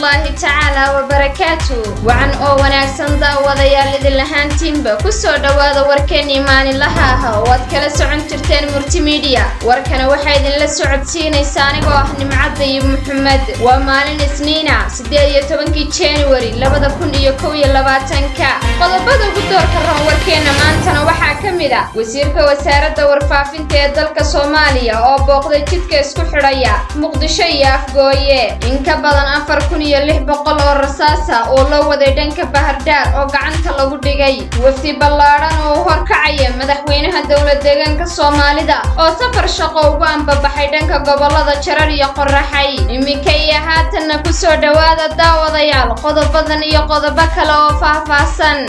الله تعالى وبركاته وعن وناكسن داوديال idin lahaantiinba ku soo dhawaada warkeeni maalin laha waad kala socon jirteen multimedia warkana waxa idin la socodsiinaysaa anigoo ah Nimcad iyo Maxamed waa maalin Isniina 18 January 2021 qodobada ugu doorka ran warkeena maantana waxa kamid ah wasiirka wasaaradda warfaafinta ee dalka Soomaaliya oo booqday jidka isku xidhaya Muqdisho iyo Afgooye in ka badan 4600 oo rasaas ah oo loo waday dhanka Bahardar oo gacanta lagu dhigay wafdi ballaaran oo horkacaya madaxweynaha dawladda deegaanka Soomaalida oo safar shaqo ugu anbabaxay dhanka gobolada Jarar iyo Qorraxay imika iyo haatan ku soo dhawaada daawadayaal qodobadan iyo qodobo kale oo faahfaahsan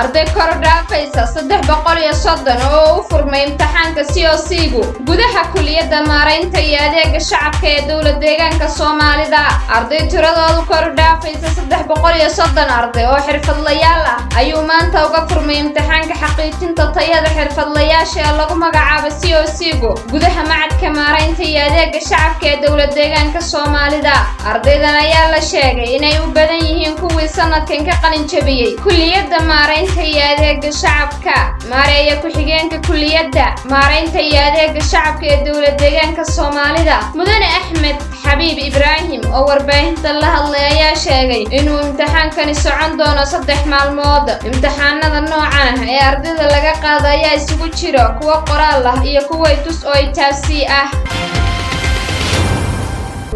arday kor dhaafaysa 330 oo u furmay imtixaanka COC-gu gudaha kulliyadda maareynta iyo adeegga shacabka ee dawladda deegaanka Soomaalida arday tiradoodu kor dhaafaysa 330 arday oo xirfadlayaal ah ayuu maanta uga furmay imtixaanka xaqiijinta tayada xirfadlayaasha ee lagu magacaabo COC-gu gudaha macadka maareynta iyo adeegga shacabka ee dawladda deegaanka Soomaalida ardaydan ayaa la sheegay inay u badan yihiin kuwii sanadkan ka qalin jabiyay kulliyadda maareynta iyo adeegga shacabka maareeya ku xigeenka kulliyadda maareynta iyo adeegga shacabka ee dawladda deegaanka Soomaalida Mudane Axmed Xabiib Ibraahim oo warbaahinta la hadlay ayaa sheegay inuu imtixaankani socon doono 3 maalmood imtixaanada noocan ah ee ardayda laga qaaday ayaa isugu jira kuwa qoraal ah iyo kuwa tus oo taasi ah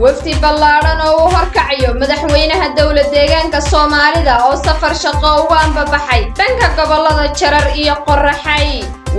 wafdi ballaaran oo horkacayo madaxweynaha dawladda deegaanka Soomaalida oo safar shaqo ugu anbabaxay dhanka gobolada Jarar iyo Qorraxay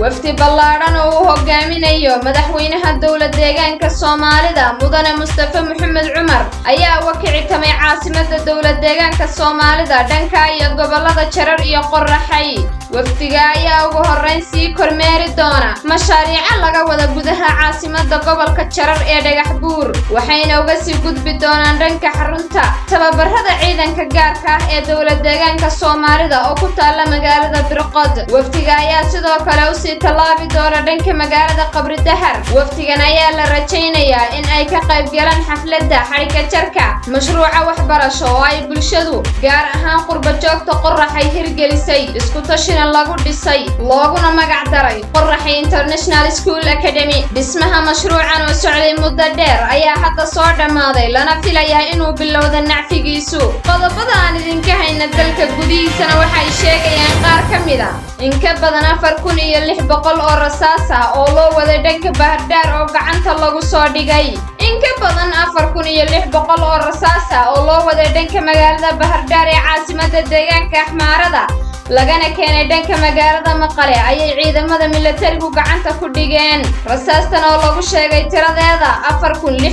wafdi ballaaran oo hogaaminayo madaxweynaha dawladda deegaanka Soomaalida Mudane Mustafa Maxamed Cumar ayaa wakiictamay caasimadda dawladda deegaanka Soomaalida dhanka iyo gobolada Jarar iyo Qorraxay wafdiga ayaa ugu horeyn sii kormeeri doona mashaariic laga wada gudaha caasimadda gobolka Jarar ee Dhagaxbuur waxayna uga sii gudbi doonaan dhanka xarunta tababarada ciidanka gaarka ah ee dawladda deegaanka Soomaalida oo ku taala magaalada Birqod wafdiga ayaa sidoo kale u sii talaabi doona dhanka magaalada Qabri Dahar wafdigan ayaa la rajaynayaa in ay ka qayb galaan xafladda xariga jarka mashruuca waxbarasho oo ay bulshadu gaar ahaan qurba joogta Qorraxay hirgelisay isku tashina lagu dhisay looguna magac daray Qorraxay International School Academy dhismaha mashruucan oo socday muddo dheer ayaa hadda soo dhamaaday lana filayaa inuu bilowdo nacfigiisu qodobada aan idinka hayna dalka gudihiisana waxay sheegayaan qaar ka mid ah in ka badan 4600 oo rasaas ah oo loo waday dhanka Bahardar oo gacanta lagu soo dhigay in ka badan 4600 oo rasaas ah oo loo waday dhanka magaalada Bahardar ee caasimadda deegaanka Axmaarada lagana keenay dhanka magaalada Maqale ayay ciidamada militarigu gacanta ku dhigeen rasaastan oo lagu sheegay tiradeeda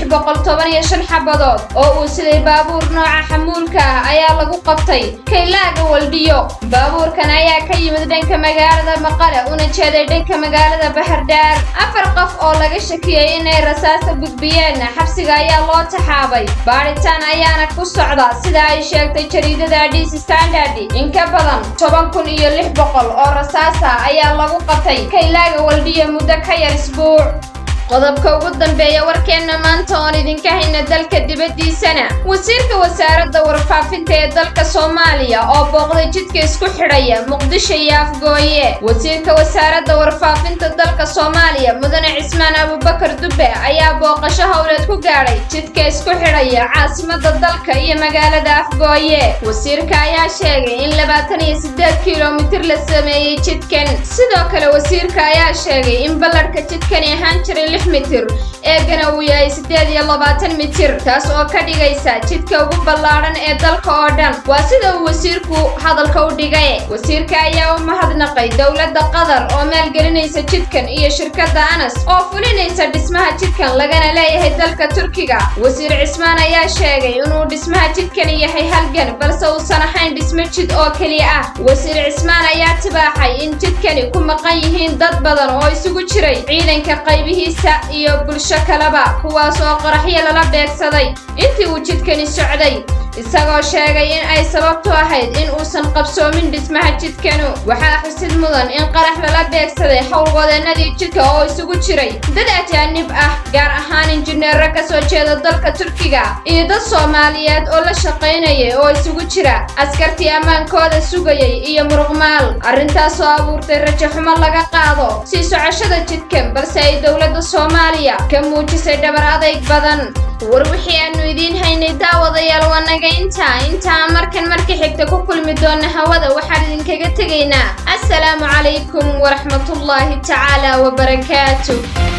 4615 xabadood oo uu siday baabuur nooca xamuulka ah ayaa lagu qabtay Kaylaaga Waldiyo baabuurkan ayaa ka yimid dhanka magaalada Maqale una jeeday dhanka magaalada Bahardar afar qof oo laga shakiyay inay rasaasta gudbiyeen xabsiga ayaa loo taxaabay baaritaan ayaana ku socda sida ay sheegtay jariidada DC Standard in ka badan 1600 oo rasaas ah ayaa lagu qabtay Kaylaaga Waldiyo muddo ka yar isbuuc qodobka ugu dambeeya warkeena maanta oo idinka hayna dalka dibadiisana wasiirka wasaaradda warfaafinta ee dalka Soomaaliya oo booqday jidka isku xidhaya Muqdisho iyo Afgooye wasiirka wasaaradda warfaafinta dalka Soomaaliya Mudane Cismaan Abubakar Dube ayaa booqasho hawleed ku gaaray jidka isku xidhaya caasimadda dalka iyo magaalada Afgooye wasiirka ayaa sheegay in 28 kiiloomitir la sameeyay jidkan sidoo kale wasiirka ayaa sheegay in ballarka jidkan ahaan jiray 6 mitir eegana uu yahay 28 mitir taas oo ka dhigaysa jidka ugu ballaaran ee dalka oo dhan waa sida uu wasiirku hadalka u dhigay wasiirka ayaa u mahadnaqay dawladda Qatar oo maalgelinaysa jidkan iyo shirkadda Anas oo fulinaysa dhismaha jidkan lagana leeyahay dalka Turkiga wasiir Cismaan ayaa sheegay inuu dhismaha jidkan yahay halgan balse uusan ahayn dhismo jid oo kaliya ah wasiir Cismaan ayaa tibaaxay in jidkani ku maqan yihiin dad badan oo isugu jiray ciidanka qaybihiisa iyo bulsho kalaba kuwaas oo qaraxyo lala beegsaday intii uu jidkani socday isagoo sheegay in ay sababtu ahayd in uusan qabsoomin dhismaha jidkanu. waxaa xusid mudan in qarax lala beegsaday howlwadeenadii jidka oo isugu jiray dad ajaanib ah, gaar ahaan injineero ka soo jeeda dalka Turkiga iyo dad Soomaaliyeed oo la shaqaynayay oo isugu jira askartii ammaankooda sugayay iyo muruqmaal. arrintaas oo abuurtay rajo xumo laga qaado sii socoshada jidkan, balse ay dowladda Soomaaliya ka muujisay dhabar adayg badan. war wixii aanu idiin haynay daawadayaal waa naga intaa markii xigta ku kulmi doona hawada waxaan idinkaga tegaynaa. assalaamu calaykum waraxmatullaahi tacaala wabarakaatuh.